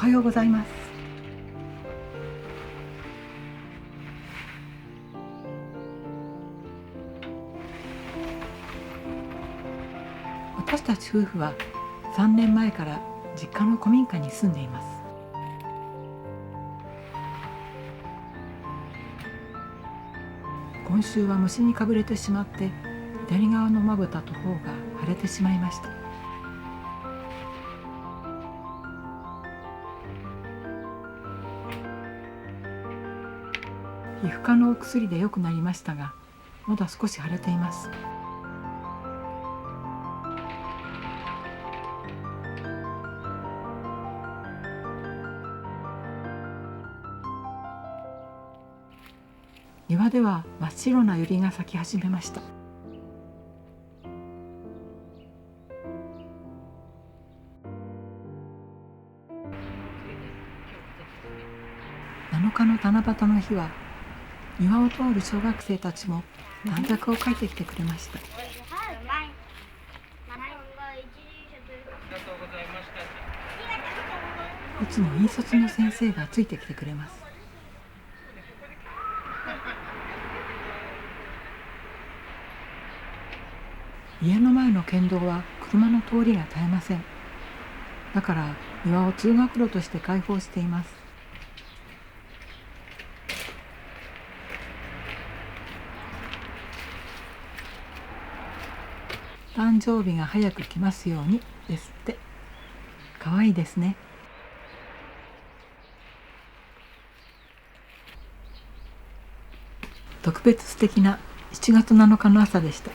はようございます。私たち夫婦は3年前から実家の古民家に住んでいます。今週は虫にかぶれてしまって左側のまぶたと頬が腫れてしまいました。皮膚科のお薬で良くなりましたが、まだ少し腫れています。庭では真っ白なユリが咲き始めました。7日の七夕の日は庭を通る小学生たちも短冊を書いてきてくれました。いつも引率の先生がついてきてくれます。家の前の県道は車の通りが絶えません。だから庭を通学路として開放しています。誕生日が早く来ますようにですって。かわいいですね。特別素敵な7月7日の朝でした。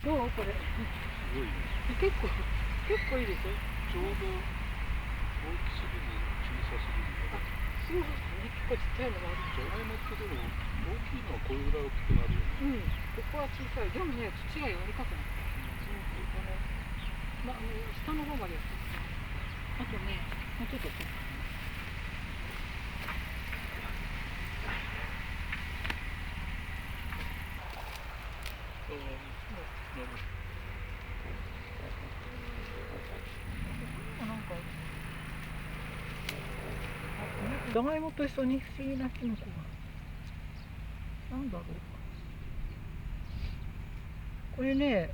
どうこれ。すごいね。結構いいでしょ。ちょうど大きすぎず小さすぎずが。そうですね。結構ちっちゃいのもある。じゃがいもってでも大きいのはこれぐらい大きくなるよね。ここは小さい。でもね、土が柔らかくなった。下の方までやってきた。あとね、もうちょっと。なんかじゃがいもと一緒に不思議なキノコが。なんだろう。これね、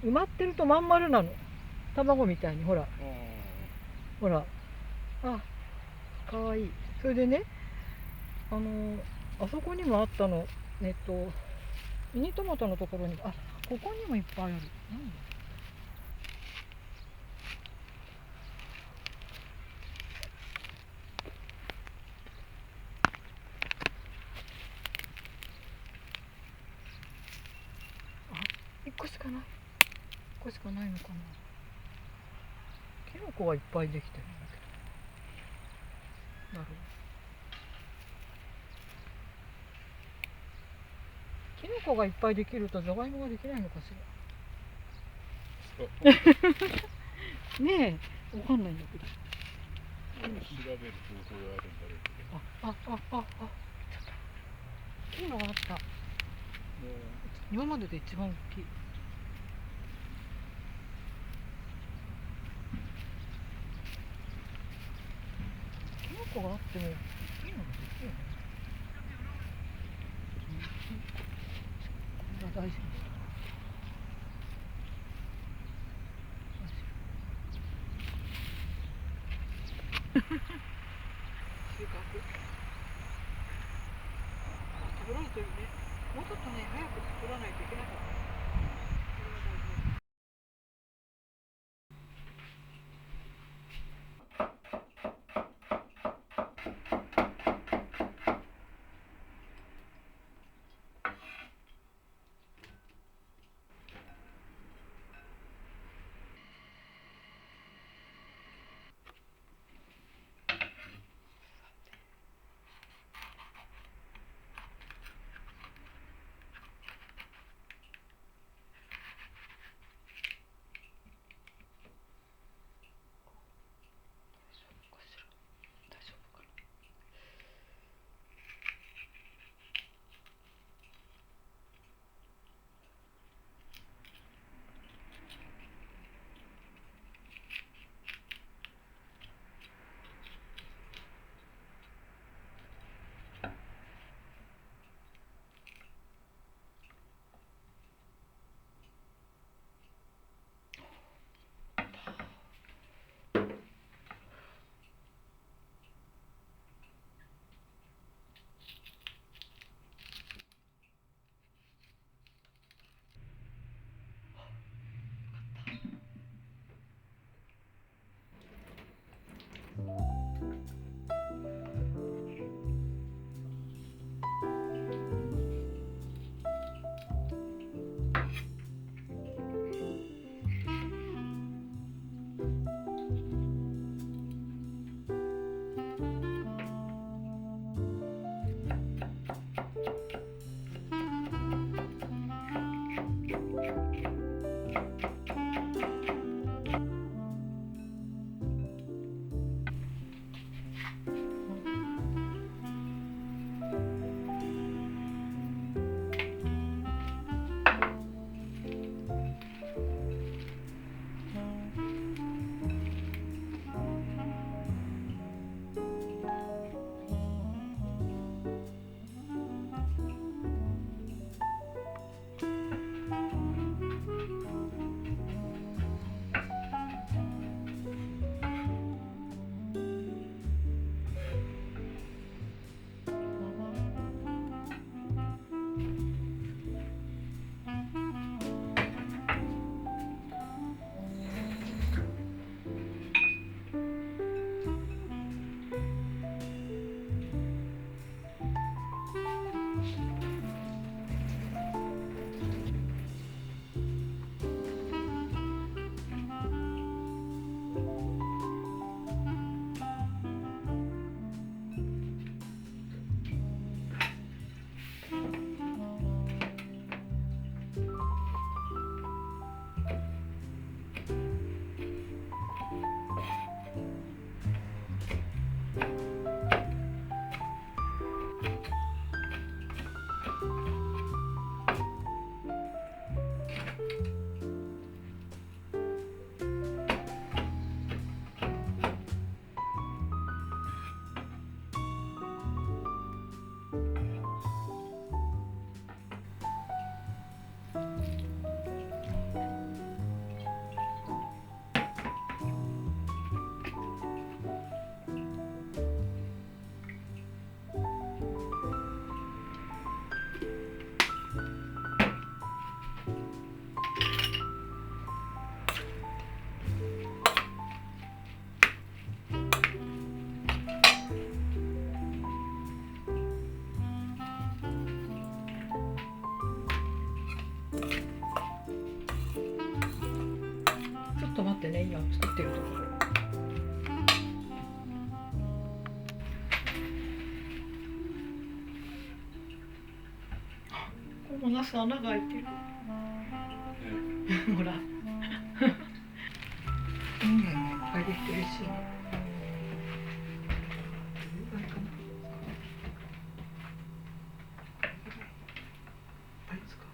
埋まってるとまん丸なの。卵みたいに、ほら。ほら。かわいい。それでね、あそこにもあったの。ミニトマトのところに、ここにもいっぱいある。なんだ。1個しかない。1個しかないのかな。キノコがいっぱいできてるんだけど。なるほど。キノコがいっぱいできるとじゃがいもができないのかしら。ねえ、わかんないんだけど。調べる方法があるんだろうけど。大きいのがあった。今までで一番大きい。キノコがあっても大きいのができるよね。これが大事。収穫。食べられてるね。もうちょっとね、早く作らないといけなかった。これは大事。ってね、今作ってるところ。ここナス穴が開いてる。ほら。いいね、いっぱいできて嬉しいね。どれぐらいかな。いっぱいですか。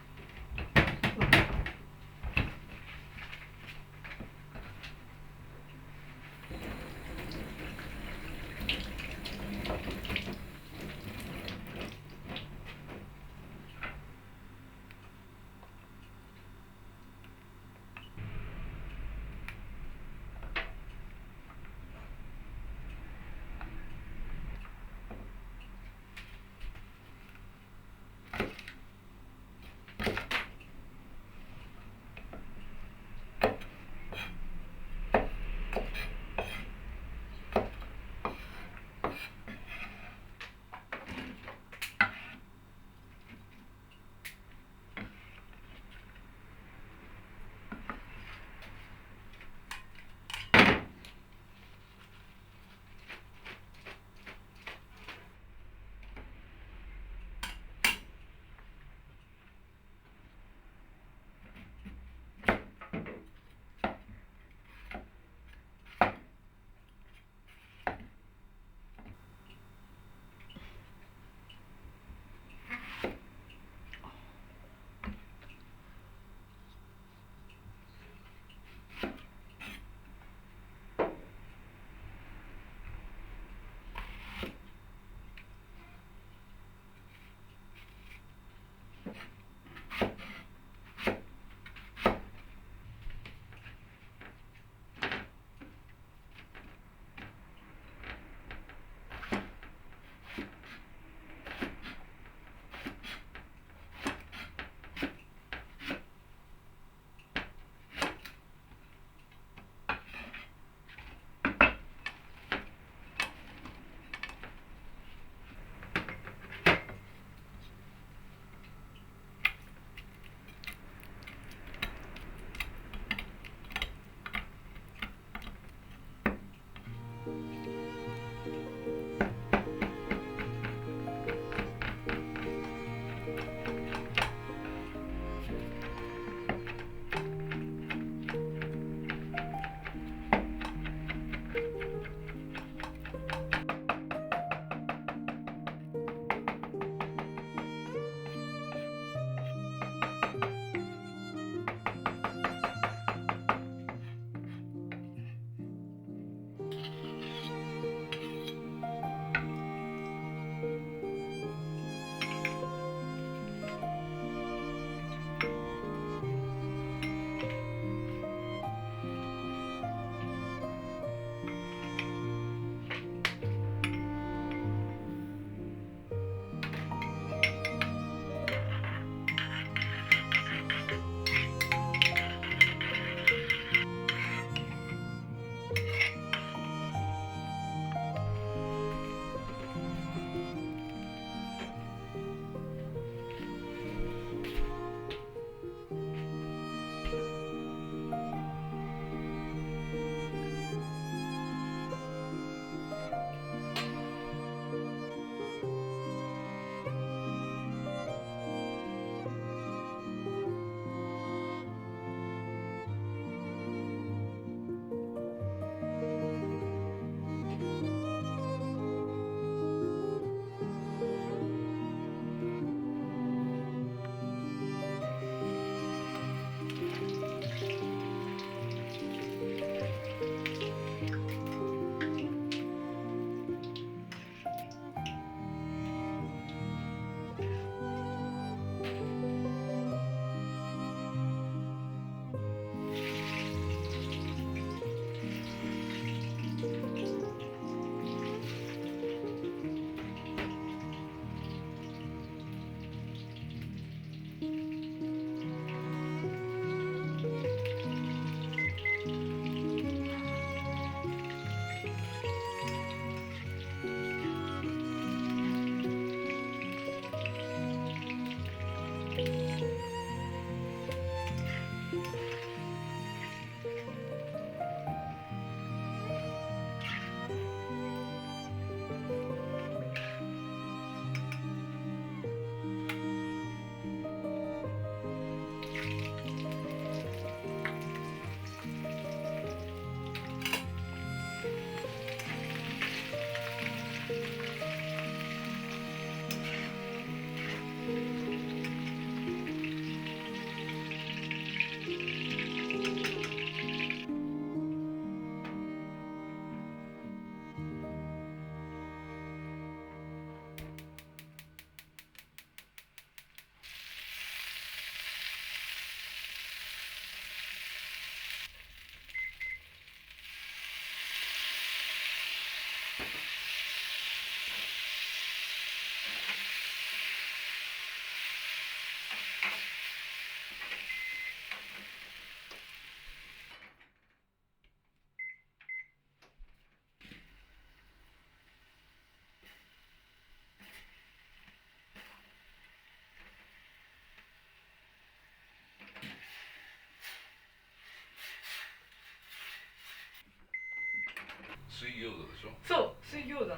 水餃子でしょ。そう、水餃子。ど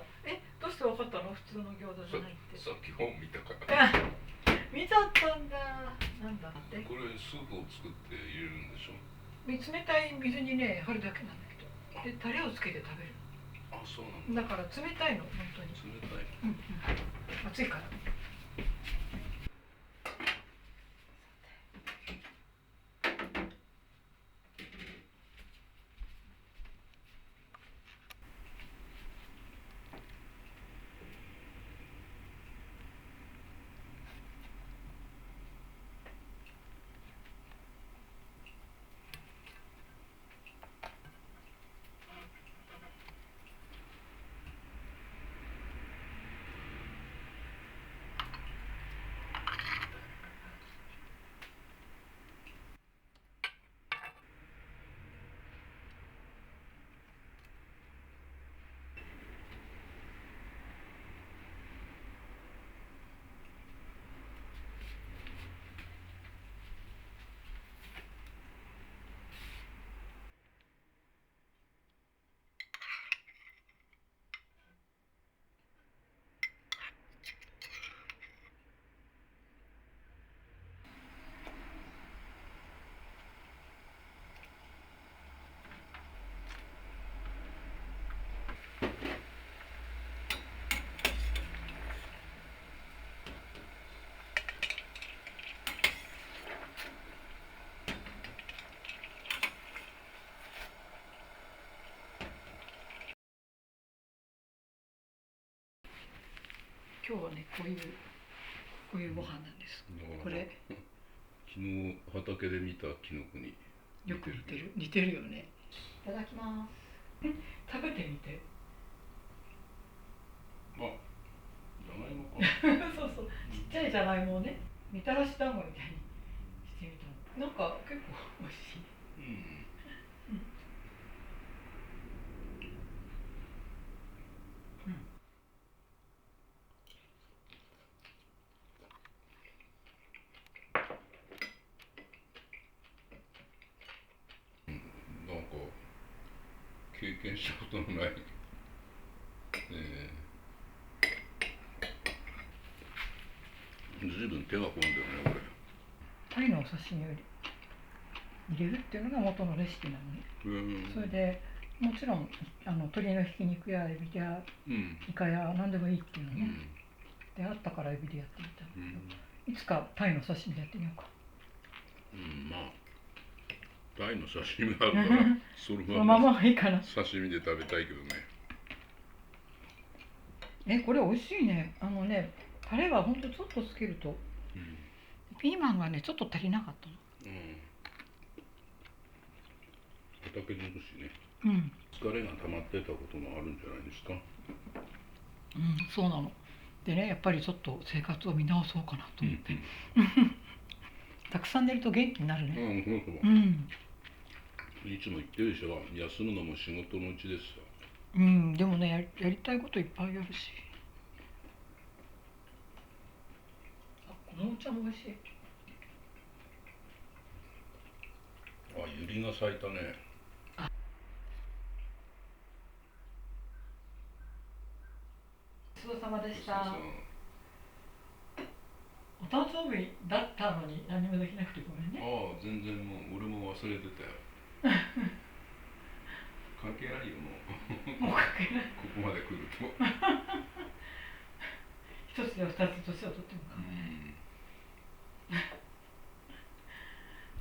うしてわかったの？普通の餃子じゃないって。さっき本見たから。見ちゃったんだ。なんだって。これスープを作って入れるんでしょ。冷たい水にね、貼るだけなんだけど。で、タレをつけて食べる。あ、そうなんだ。だから冷たいの、本当に。冷たい。熱いから。今日はね、こういうご飯なんです。これ昨日畑で見たキノコによく似てるよね。いただきます。食べてみて。あ、じゃがいもか。そうそう、ちっちゃいじゃがいもをね、みたらし団子みたいにしてみたの。なんか結構美味しい。なんか経験したことのない、ずいぶん手が込んでるねこれ。タイのお刺身を入れるっていうのが元のレシピなのね。それでもちろん鶏のひき肉やエビやイカや何でもいいっていうのね。であったからエビでやってみたんだけど、いつかタイの刺身でやってみようか。まあタイの刺身があるからそのままいいかな。刺身で食べたいけどね。これ美味しいね。タレはほんとちょっとつけると、ピーマンがねちょっと足りなかったの。畑尽くしね。疲れが溜まってたこともあるんじゃないですか。そうなの。でね、やっぱりちょっと生活を見直そうかなと思って。たくさん寝ると元気になるね。いつも言ってるでしょ、休むのも仕事のうちですよ。でもね、やりたいこといっぱいあるし。このお茶も美味しい。ユリが咲いたね。ごちそうさまでした。お誕生日だったのに何もできなくてごめんね。全然もう俺も忘れてたよ。関係ないよもう。もう関係ない。ここまで来ると。一つや二つ年を取っても構わない。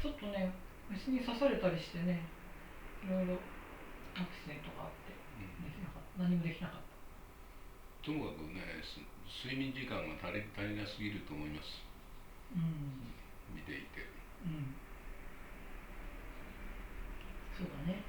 ちょっとね、虫に刺されたりしてね、いろいろアクシデントがあって、何もできなかった。ともかくね、睡眠時間が足りなすぎると思います。見ていて。そうだね。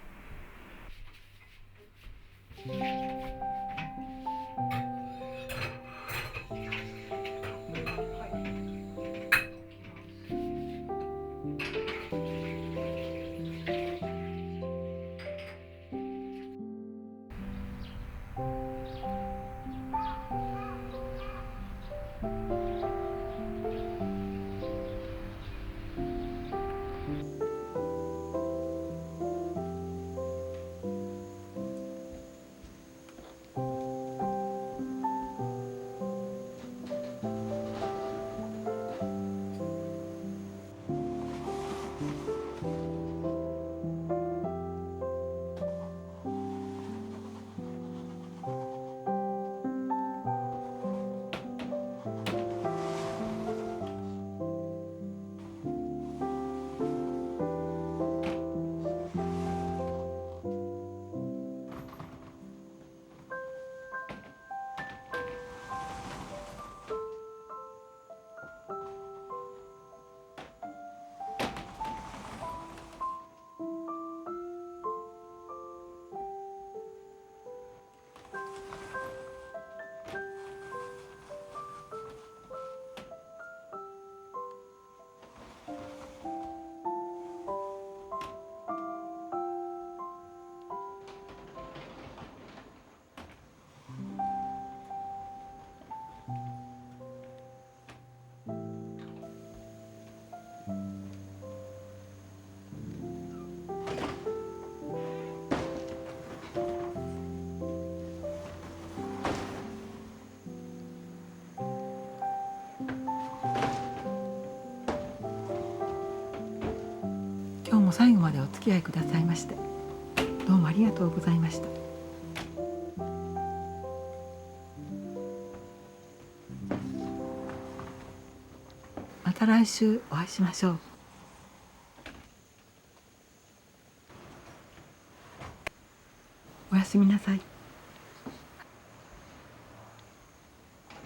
も最後までお付き合いくださいましてどうもありがとうございました。また来週お会いしましょう。おやすみなさい。